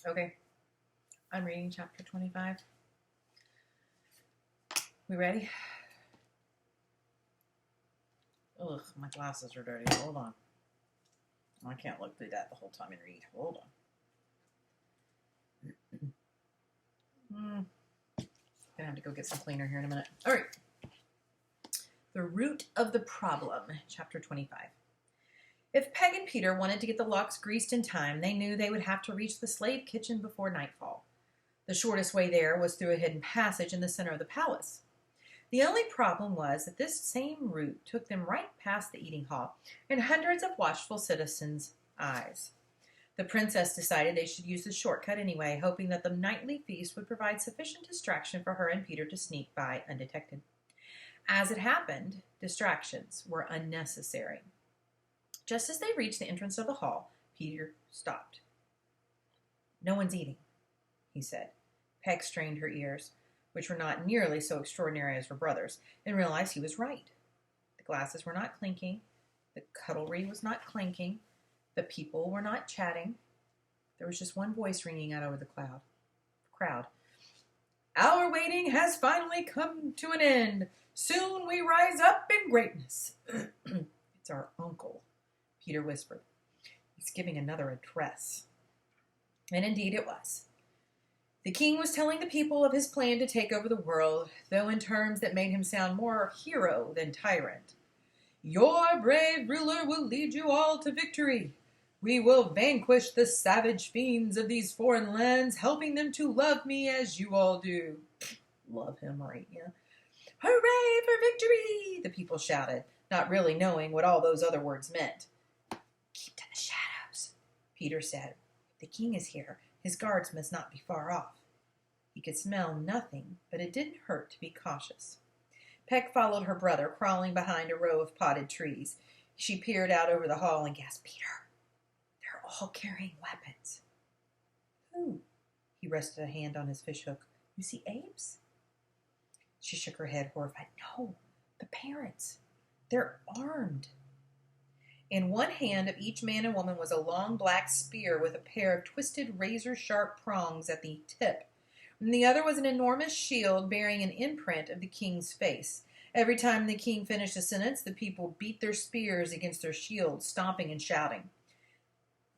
Okay, I'm reading chapter 25. We ready? Ugh, my glasses are dirty. Hold on. I can't look through that the whole time and read. Hold on. Gonna have to go get some cleaner here in a minute. All right. The root of the problem, chapter 25. If Peg and Peter wanted to get the locks greased in time, they knew they would have to reach the slave kitchen before nightfall. The shortest way there was through a hidden passage in the center of the palace. The only problem was that this same route took them right past the eating hall in hundreds of watchful citizens' eyes. The princess decided they should use the shortcut anyway, hoping that the nightly feast would provide sufficient distraction for her and Peter to sneak by undetected. As it happened, distractions were unnecessary. Just as they reached the entrance of the hall, Peter stopped. "No one's eating," he said. Peg strained her ears, which were not nearly so extraordinary as her brother's, and realized he was right. The glasses were not clinking. The cutlery was not clanking. The people were not chatting. There was just one voice ringing out over the crowd. "Our waiting has finally come to an end. Soon we rise up in greatness." "It's our uncle," Peter whispered. "He's giving another address." And indeed it was. The king was telling the people of his plan to take over the world, though in terms that made him sound more hero than tyrant. "Your brave ruler will lead you all to victory. We will vanquish the savage fiends of these foreign lands, helping them to love me as you all do." Love him, right? Yeah. "Hooray for victory!" the people shouted, not really knowing what all those other words meant. "Keep to the shadows," Peter said. "If the king is here, his guards must not be far off." He could smell nothing, but it didn't hurt to be cautious. Peg followed her brother, crawling behind a row of potted trees. She peered out over the hall and gasped, "Peter, they're all carrying weapons." "Who?" He rested a hand on his fishhook. "You see apes?" She shook her head, horrified. "No, the parents. They're armed." In one hand of each man and woman was a long black spear with a pair of twisted razor-sharp prongs at the tip. In the other was an enormous shield bearing an imprint of the king's face. Every time the king finished a sentence, the people beat their spears against their shields, stomping and shouting.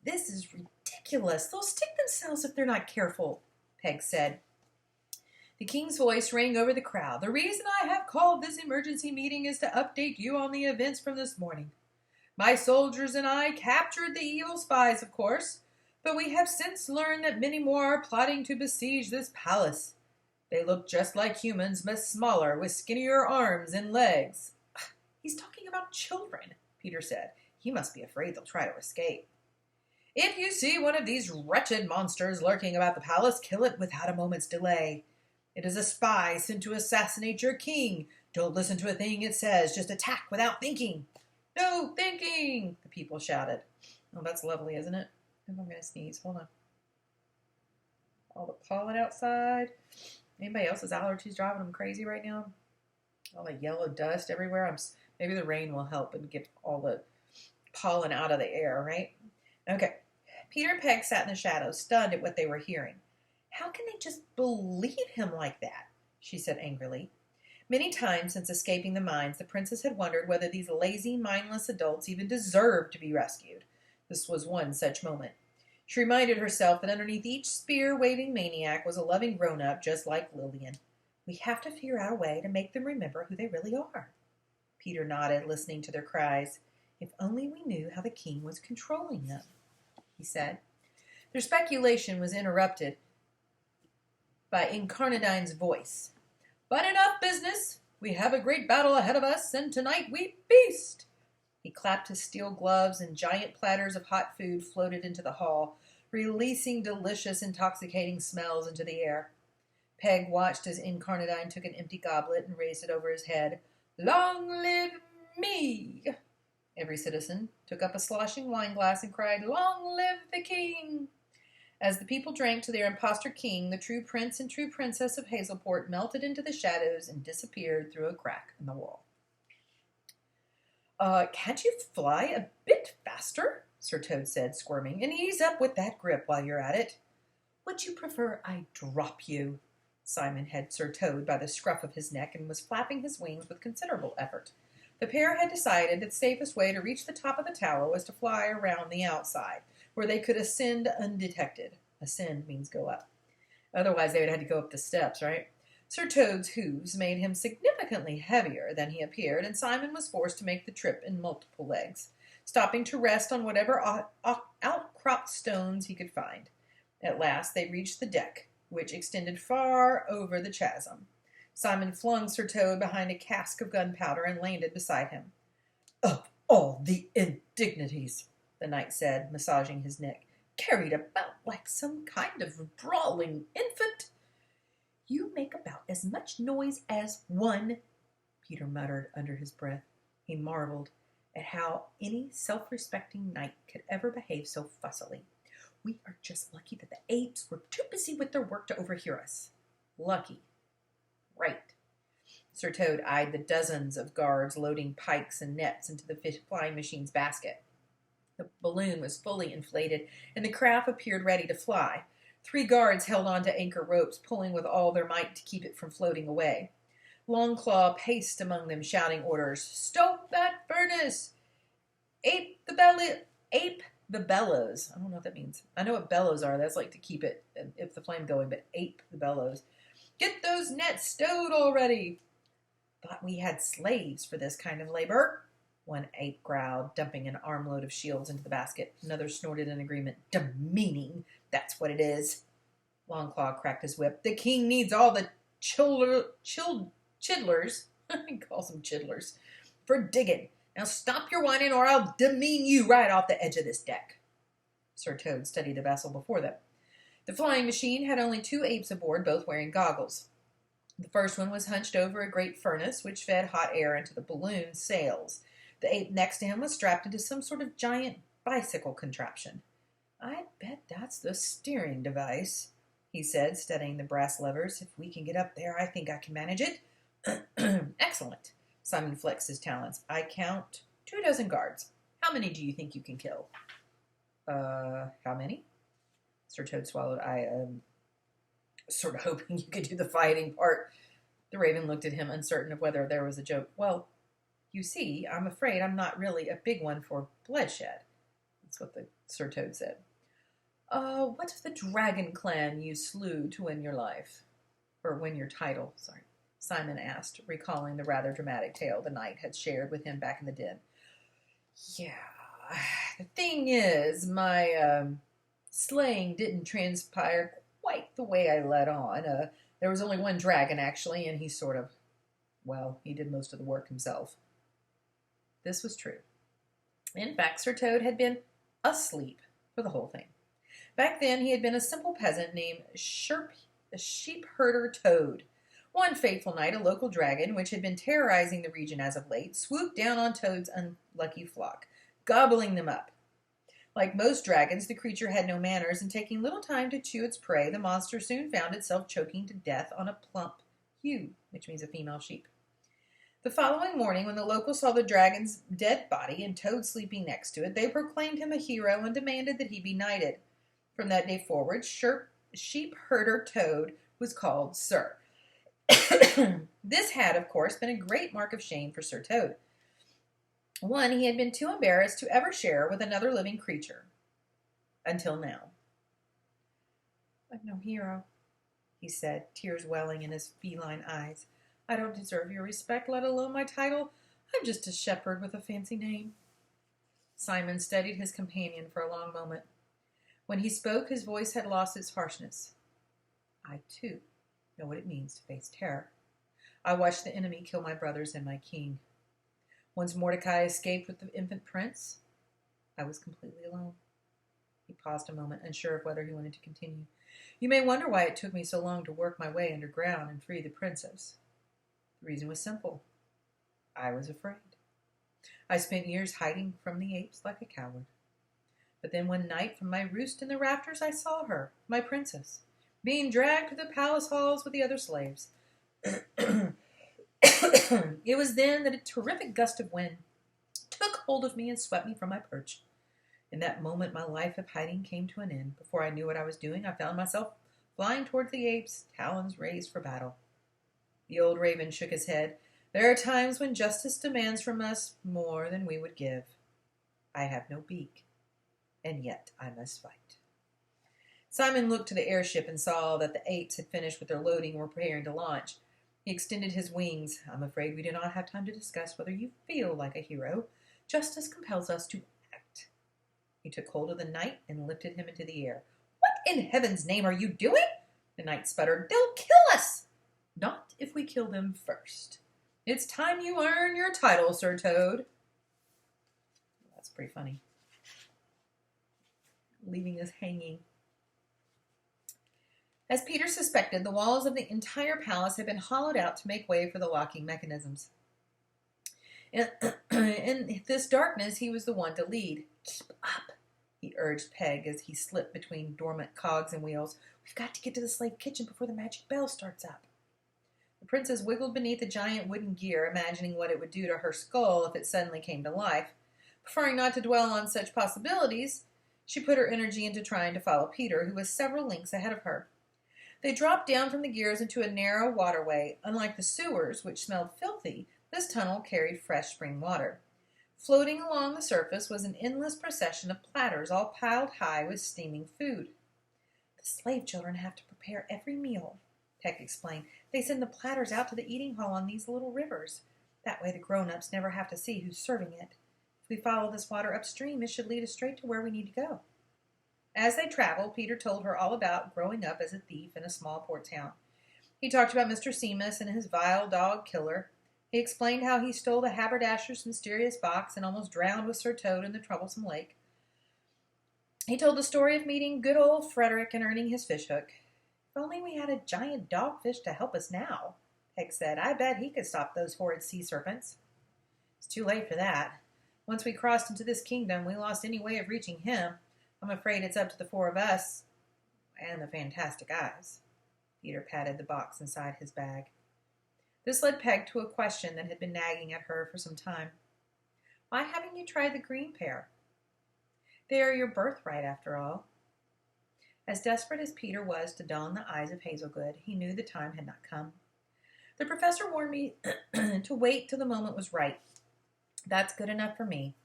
"This is ridiculous. They'll stick themselves if they're not careful," Peg said. The king's voice rang over the crowd. "The reason I have called this emergency meeting is to update you on the events from this morning. My soldiers and I captured the evil spies, of course, but we have since learned that many more are plotting to besiege this palace. They look just like humans, but smaller, with skinnier arms and legs." "He's talking about children," Peter said. "He must be afraid they'll try to escape." "If you see one of these wretched monsters lurking about the palace, kill it without a moment's delay. It is a spy sent to assassinate your king. Don't listen to a thing it says. Just attack without thinking." "No thinking!" the people shouted. Oh, that's lovely, isn't it? I'm going to sneeze. Hold on. All the pollen outside. Anybody else's allergies driving them crazy right now? All the yellow dust everywhere. Maybe the rain will help and get all the pollen out of the air, right? Okay. Peter and Peg sat in the shadows, stunned at what they were hearing. "How can they just believe him like that?" she said angrily. Many times since escaping the mines, the princess had wondered whether these lazy, mindless adults even deserved to be rescued. This was one such moment. She reminded herself that underneath each spear-waving maniac was a loving grown-up just like Lillian. "We have to figure out a way to make them remember who they really are." Peter nodded, listening to their cries. "If only we knew how the king was controlling them," he said. Their speculation was interrupted by Incarnadine's voice. "But enough business. We have a great battle ahead of us, and tonight we feast." He clapped his steel gloves, and giant platters of hot food floated into the hall, releasing delicious, intoxicating smells into the air. Peg watched as Incarnadine took an empty goblet and raised it over his head. "Long live me!" Every citizen took up a sloshing wineglass and cried, "Long live the king!" As the people drank to their impostor king, the true prince and true princess of Hazelport melted into the shadows and disappeared through a crack in the wall. Can't you fly a bit faster?" Sir Toad said, squirming, "and ease up with that grip while you're at it." Would you prefer I drop you? Simon had Sir Toad by the scruff of his neck and was flapping his wings with considerable effort. The pair had decided that the safest way to reach the top of the tower was to fly around the outside, where they could ascend undetected. Ascend means go up. Otherwise, they would have had to go up the steps, right? Sir Toad's hooves made him significantly heavier than he appeared, and Simon was forced to make the trip in multiple legs, stopping to rest on whatever outcropped stones he could find. At last, they reached the deck, which extended far over the chasm. Simon flung Sir Toad behind a cask of gunpowder and landed beside him. "Of all the indignities," the knight said, massaging his neck, "carried about like some kind of brawling infant." "You make about as much noise as one," Peter muttered under his breath. He marveled at how any self-respecting knight could ever behave so fussily. "We are just lucky that the apes were too busy with their work to overhear us." Lucky. Right. Sir Toad eyed the dozens of guards loading pikes and nets into the flying machine's basket. The balloon was fully inflated, and the craft appeared ready to fly. 3 guards held on to anchor ropes, pulling with all their might to keep it from floating away. Longclaw paced among them, shouting orders. "Stoke that furnace! Ape the bellows." I don't know what that means. I know what bellows are. That's like to keep it, if the flame going, but ape the bellows. "Get those nets stowed already." "Thought we had slaves for this kind of labor," one ape growled, dumping an armload of shields into the basket. Another snorted in agreement. "Demeaning, that's what it is." Longclaw cracked his whip. "The king needs all the chidlers," he calls them chidlers, "for digging. Now stop your whining or I'll demean you right off the edge of this deck." Sir Toad studied the vessel before them. The flying machine had only 2 apes aboard, both wearing goggles. The first one was hunched over a great furnace, which fed hot air into the balloon's sails. The ape next to him was strapped into some sort of giant bicycle contraption. "I bet that's the steering device," he said, studying the brass levers. "If we can get up there, I think I can manage it." "Excellent." Simon flexed his talons. "I count 24 guards. How many do you think you can kill?" How many?" Sir Toad swallowed. "I am sort of hoping you could do the fighting part." The Raven looked at him, uncertain of whether there was a joke. "Well, you see, I'm afraid I'm not really a big one for bloodshed." That's what the Sir Toad said. What of the Dragon Clan you slew to win your life? Or win your title, sorry," Simon asked, recalling the rather dramatic tale the knight had shared with him back in the den. "Yeah, the thing is, my slaying didn't transpire quite the way I let on. There was only one dragon, actually, and he he did most of the work himself." This was true. In fact, Sir Toad had been asleep for the whole thing. Back then, he had been a simple peasant named Sheepherder Toad. One fateful night, a local dragon, which had been terrorizing the region as of late, swooped down on Toad's unlucky flock, gobbling them up. Like most dragons, the creature had no manners, and taking little time to chew its prey, the monster soon found itself choking to death on a plump ewe, which means a female sheep. The following morning, when the locals saw the dragon's dead body and Toad sleeping next to it, they proclaimed him a hero and demanded that he be knighted. From that day forward, Sheepherder Toad was called Sir. This had, of course, been a great mark of shame for Sir Toad. One he had been too embarrassed to ever share with another living creature. Until now. "I'm no hero," he said, tears welling in his feline eyes. "I don't deserve your respect, let alone my title. I'm just a shepherd with a fancy name." Simon studied his companion for a long moment. When he spoke, his voice had lost its harshness. "I, too, know what it means to face terror. I watched the enemy kill my brothers and my king. Once Mordecai escaped with the infant prince, I was completely alone." He paused a moment, unsure of whether he wanted to continue. "You may wonder why it took me so long to work my way underground and free the princess. The reason was simple. I was afraid. I spent years hiding from the apes like a coward. But then one night, from my roost in the rafters, I saw her, my princess, being dragged to the palace halls with the other slaves. It was then that a terrific gust of wind took hold of me and swept me from my perch. In that moment, my life of hiding came to an end. Before I knew what I was doing, I found myself flying towards the apes, talons raised for battle. The old raven shook his head. There are times when justice demands from us more than we would give. I have no beak, and yet I must fight. Simon looked to the airship and saw that the apes had finished with their loading and were preparing to launch. He extended his wings. I'm afraid we do not have time to discuss whether you feel like a hero. Justice compels us to act. He took hold of the knight and lifted him into the air. What in heaven's name are you doing? The knight sputtered. They'll kill us. Not if we kill them first. It's time you earn your title, Sir Toad. That's pretty funny. Leaving us hanging. As Peter suspected, the walls of the entire palace had been hollowed out to make way for the locking mechanisms. In this darkness, he was the one to lead. Keep up, he urged Peg as he slipped between dormant cogs and wheels. We've got to get to the slave kitchen before the magic bell starts up. The princess wiggled beneath the giant wooden gear, imagining what it would do to her skull if it suddenly came to life. Preferring not to dwell on such possibilities, she put her energy into trying to follow Peter, who was several lengths ahead of her. They dropped down from the gears into a narrow waterway. Unlike the sewers, which smelled filthy, this tunnel carried fresh spring water. Floating along the surface was an endless procession of platters, all piled high with steaming food. The slave children have to prepare every meal, Peck explained. They send the platters out to the eating hall on these little rivers. That way the grown-ups never have to see who's serving it. If we follow this water upstream, it should lead us straight to where we need to go. As they traveled, Peter told her all about growing up as a thief in a small port town. He talked about Mr. Seamus and his vile dog killer. He explained how he stole the haberdasher's mysterious box and almost drowned with Sir Toad in the troublesome lake. He told the story of meeting good old Frederick and earning his fishhook. If only we had a giant dogfish to help us now, Peg said. I bet he could stop those horrid sea serpents. It's too late for that. Once we crossed into this kingdom, we lost any way of reaching him. I'm afraid it's up to the four of us and the fantastic eyes. Peter patted the box inside his bag. This led Peg to a question that had been nagging at her for some time. Why haven't you tried the green pear? They are your birthright, after all. As desperate as Peter was to don the eyes of Hazelgood, he knew the time had not come. The professor warned me to wait till the moment was right. That's good enough for me,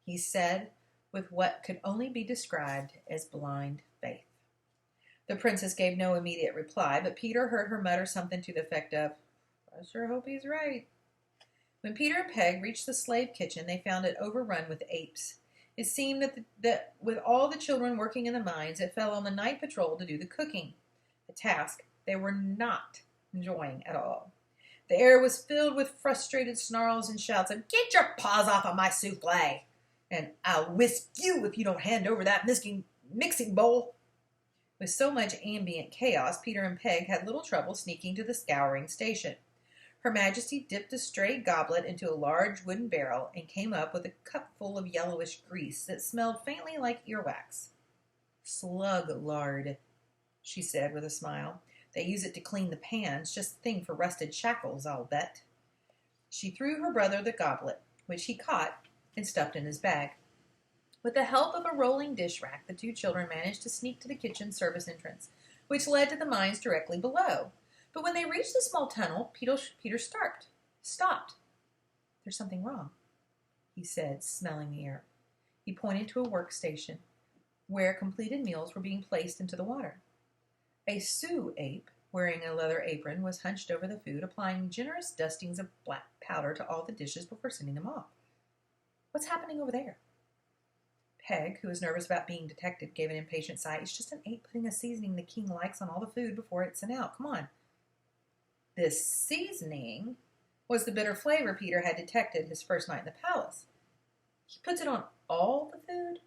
he said, with what could only be described as blind faith. The princess gave no immediate reply, but Peter heard her mutter something to the effect of, I sure hope he's right. When Peter and Peg reached the slave kitchen, they found it overrun with apes. It seemed that with all the children working in the mines, it fell on the night patrol to do the cooking, a task they were not enjoying at all. The air was filled with frustrated snarls and shouts of, Get your paws off of my souffle! And I'll whisk you if you don't hand over that mixing bowl. With so much ambient chaos, Peter and Peg had little trouble sneaking to the scouring station. Her Majesty dipped a stray goblet into a large wooden barrel and came up with a cup full of yellowish grease that smelled faintly like earwax. Slug lard, she said with a smile. They use it to clean the pans, just the thing for rusted shackles, I'll bet. She threw her brother the goblet, which he caught and stuffed in his bag. With the help of a rolling dish rack, the two children managed to sneak to the kitchen service entrance, which led to the mines directly below. But when they reached the small tunnel, Peter stopped. There's something wrong, he said, smelling the air. He pointed to a workstation where completed meals were being placed into the water. A Sioux ape, wearing a leather apron, was hunched over the food, applying generous dustings of black powder to all the dishes before sending them off. What's happening over there? Peg, who was nervous about being detected, gave an impatient sigh. It's just an ape putting a seasoning the king likes on all the food before it's sent out. Come on. This seasoning was the bitter flavor Peter had detected his first night in the palace. He puts it on all the food?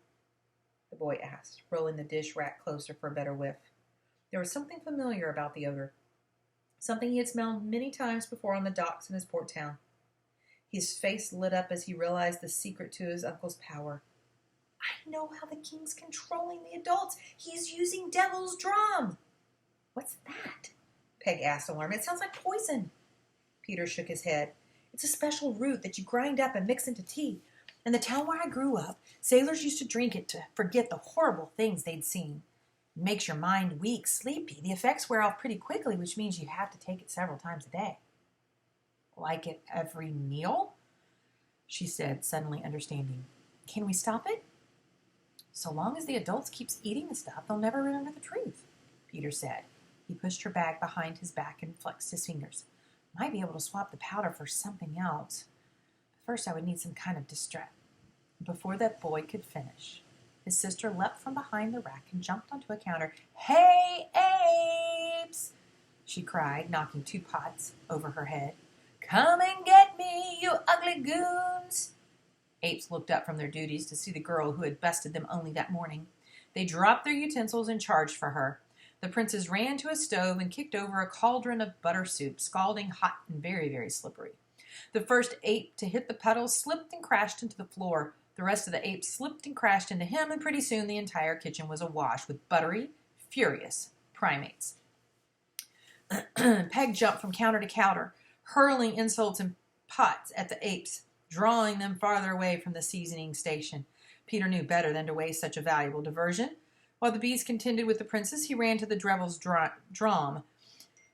The boy asked, rolling the dish rack closer for a better whiff. There was something familiar about the odor, something he had smelled many times before on the docks in his port town. His face lit up as he realized the secret to his uncle's power. I know how the king's controlling the adults. He's using Devil's Drum. What's that? Peg asked, alarmed. It sounds like poison. Peter shook his head. It's a special root that you grind up and mix into tea. In the town where I grew up, sailors used to drink it to forget the horrible things they'd seen. It makes your mind weak, sleepy. The effects wear off pretty quickly, which means you have to take it several times a day. Like at every meal? She said, suddenly understanding. Can we stop it? So long as the adults keeps eating the stuff, they'll never remember the truth, Peter said. He pushed her bag behind his back and flexed his fingers. Might be able to swap the powder for something else. First, I would need some kind of distract. Before that boy could finish, his sister leapt from behind the rack and jumped onto a counter. Hey, apes! She cried, knocking 2 pots over her head. Come and get me, you ugly goons! Apes looked up from their duties to see the girl who had bested them only that morning. They dropped their utensils and charged for her. The princes ran to a stove and kicked over a cauldron of butter soup, scalding hot and very, very slippery. The first ape to hit the puddle slipped and crashed into the floor. The rest of the apes slipped and crashed into him, and pretty soon the entire kitchen was awash with buttery, furious primates. Peg jumped from counter to counter, hurling insults and pots at the apes, drawing them farther away from the seasoning station. Peter knew better than to waste such a valuable diversion. While the bees contended with the princess, he ran to the Drevil's drum.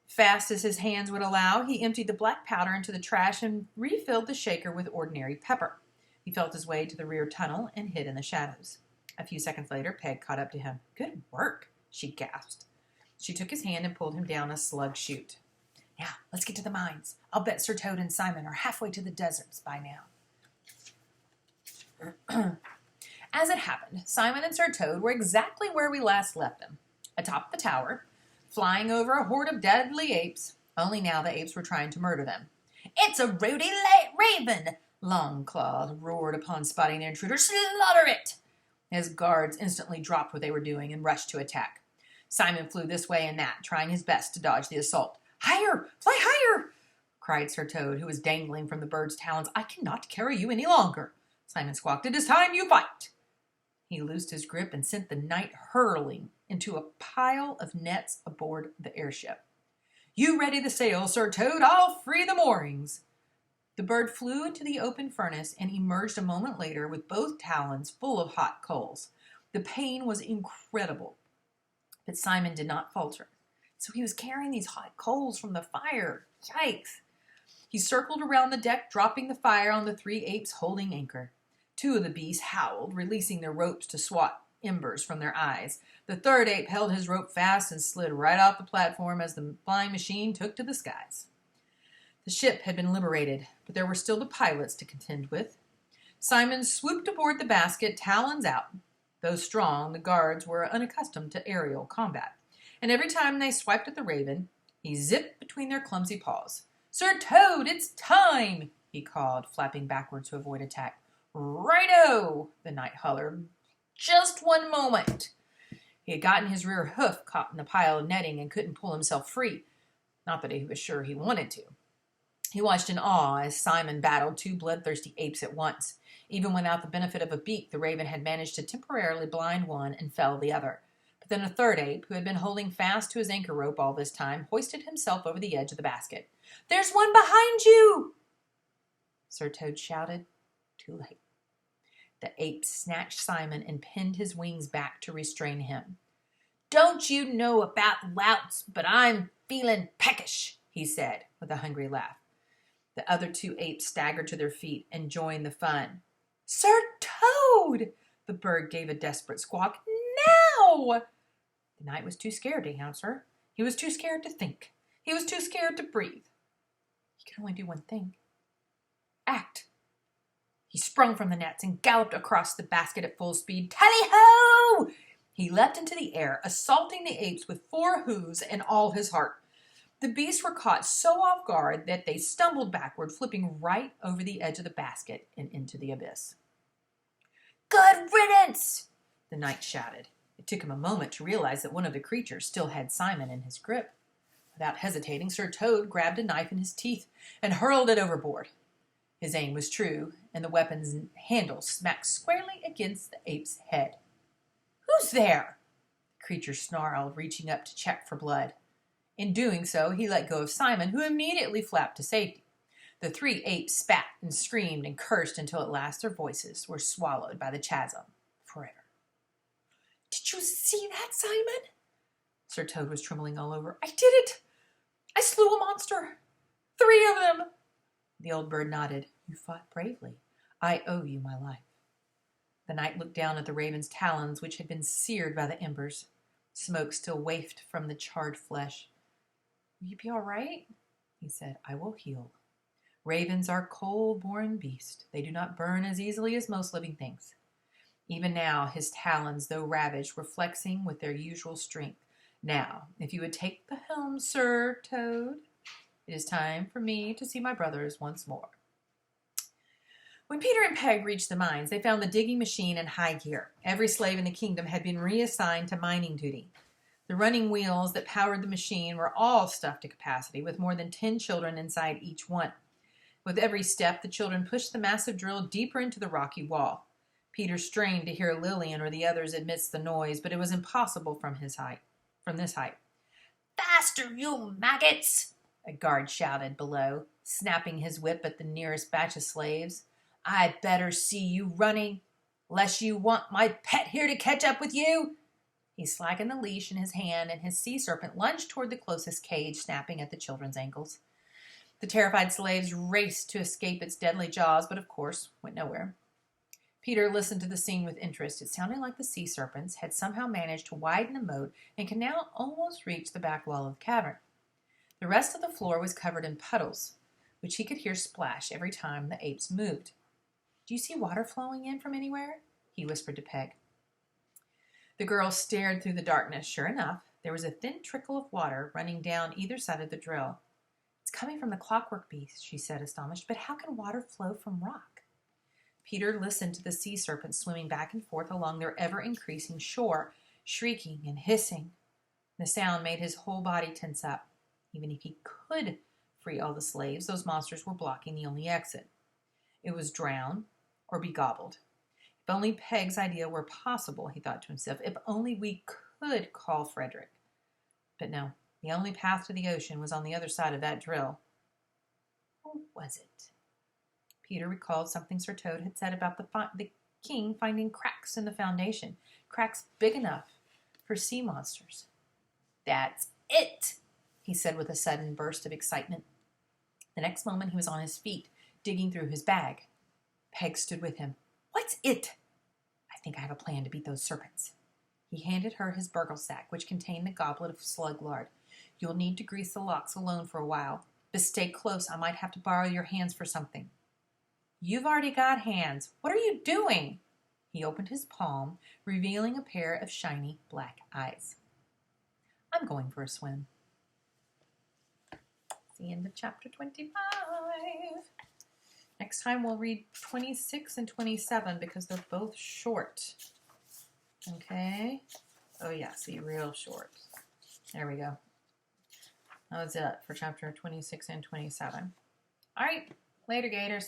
Fast as his hands would allow, he emptied the black powder into the trash and refilled the shaker with ordinary pepper. He felt his way to the rear tunnel and hid in the shadows. A few seconds later, Peg caught up to him. Good work, she gasped. She took his hand and pulled him down a slug chute. Now, let's get to the mines. I'll bet Sir Toad and Simon are halfway to the deserts by now. As it happened, Simon and Sir Toad were exactly where we last left them, atop the tower, flying over a horde of deadly apes, only now the apes were trying to murder them. It's a ruddy raven! Longclaw roared upon spotting the intruder. Slaughter it! His guards instantly dropped what they were doing and rushed to attack. Simon flew this way and that, trying his best to dodge the assault. Higher! Fly higher! Cried Sir Toad, who was dangling from the bird's talons. I cannot carry you any longer. Simon squawked. It is time you fight! He loosed his grip and sent the knight hurling into a pile of nets aboard the airship. You ready the sail, Sir Toad? I'll free the moorings. The bird flew into the open furnace and emerged a moment later with both talons full of hot coals. The pain was incredible, but Simon did not falter. So he was carrying these hot coals from the fire. Yikes! He circled around the deck, dropping the fire on the 3 apes holding anchor. 2 of the beasts howled, releasing their ropes to swat embers from their eyes. The 3rd ape held his rope fast and slid right off the platform as the flying machine took to the skies. The ship had been liberated, but there were still the pilots to contend with. Simon swooped aboard the basket, talons out. Though strong, the guards were unaccustomed to aerial combat, and every time they swiped at the raven, he zipped between their clumsy paws. Sir Toad, it's time! He called, flapping backwards to avoid attack. Righto! The knight hollered. Just one moment. He had gotten his rear hoof caught in the pile of netting and couldn't pull himself free. Not that he was sure he wanted to. He watched in awe as Simon battled 2 bloodthirsty apes at once. Even without the benefit of a beak, the raven had managed to temporarily blind one and fell the other. But then a 3rd ape, who had been holding fast to his anchor rope all this time, hoisted himself over the edge of the basket. There's one behind you! Sir Toad shouted. Too late. The ape snatched Simon and pinned his wings back to restrain him. Don't you know about louts, but I'm feeling peckish, he said with a hungry laugh. The other 2 apes staggered to their feet and joined the fun. Sir Toad! The bird gave a desperate squawk. Now! The knight was too scared to answer. He was too scared to think. He was too scared to breathe. He could only do one thing. Act. He sprung from the nets and galloped across the basket at full speed. Tally-ho! He leapt into the air, assaulting the apes with 4 hoofs and all his heart. The beasts were caught so off guard that they stumbled backward, flipping right over the edge of the basket and into the abyss. Good riddance! The knight shouted. It took him a moment to realize that one of the creatures still had Simon in his grip. Without hesitating, Sir Toad grabbed a knife in his teeth and hurled it overboard. His aim was true, and the weapon's handle smacked squarely against the ape's head. Who's there? The creature snarled, reaching up to check for blood. In doing so, he let go of Simon, who immediately flapped to safety. The three apes spat and screamed and cursed until at last their voices were swallowed by the chasm forever. "Did you see that, Simon?" Sir Toad was trembling all over. "I did it! I slew a monster! 3 of them!" The old bird nodded. "You fought bravely. I owe you my life." The knight looked down at the raven's talons, which had been seared by the embers. Smoke still wafted from the charred flesh. "Will you be all right?" he said. "I will heal. Ravens are cold-born beasts. They do not burn as easily as most living things." Even now, his talons, though ravaged, were flexing with their usual strength. "Now, if you would take the helm, Sir Toad, it is time for me to see my brothers once more." When Peter and Peg reached the mines, they found the digging machine in high gear. Every slave in the kingdom had been reassigned to mining duty. The running wheels that powered the machine were all stuffed to capacity, with more than 10 children inside each one. With every step, the children pushed the massive drill deeper into the rocky wall. Peter strained to hear Lillian or the others amidst the noise, but it was impossible from this height. "Faster, you maggots!" a guard shouted below, snapping his whip at the nearest batch of slaves. "I better see you running, lest you want my pet here to catch up with you." He slackened the leash in his hand, and his sea serpent lunged toward the closest cage, snapping at the children's ankles. The terrified slaves raced to escape its deadly jaws, but of course went nowhere. Peter listened to the scene with interest. It sounded like the sea serpents had somehow managed to widen the moat and could now almost reach the back wall of the cavern. The rest of the floor was covered in puddles, which he could hear splash every time the apes moved. "Do you see water flowing in from anywhere?" he whispered to Peg. The girl stared through the darkness. Sure enough, there was a thin trickle of water running down either side of the drill. "It's coming from the Clockwork Beast," she said, astonished. "But how can water flow from rock?" Peter listened to the sea serpents swimming back and forth along their ever-increasing shore, shrieking and hissing. The sound made his whole body tense up. Even if he could free all the slaves, those monsters were blocking the only exit. It was drown or be gobbled. If only Peg's idea were possible, he thought to himself. If only we could call Frederick. But no, the only path to the ocean was on the other side of that drill. Or was it? Peter recalled something Sir Toad had said about the king finding cracks in the foundation, cracks big enough for sea monsters. "That's it," he said with a sudden burst of excitement. The next moment he was on his feet, digging through his bag. Peg stood with him. "What's it?" "I think I have a plan to beat those serpents." He handed her his burgle sack, which contained the goblet of slug lard. "You'll need to grease the locks alone for a while, but stay close. I might have to borrow your hands for something." "You've already got hands. What are you doing?" He opened his palm, revealing a pair of shiny black eyes. "I'm going for a swim." It's the end of chapter 25. Next time we'll read 26 and 27 because they're both short. Okay? Oh yeah, see, real short. There we go. That was it for chapter 26 and 27. All right, later, Gators.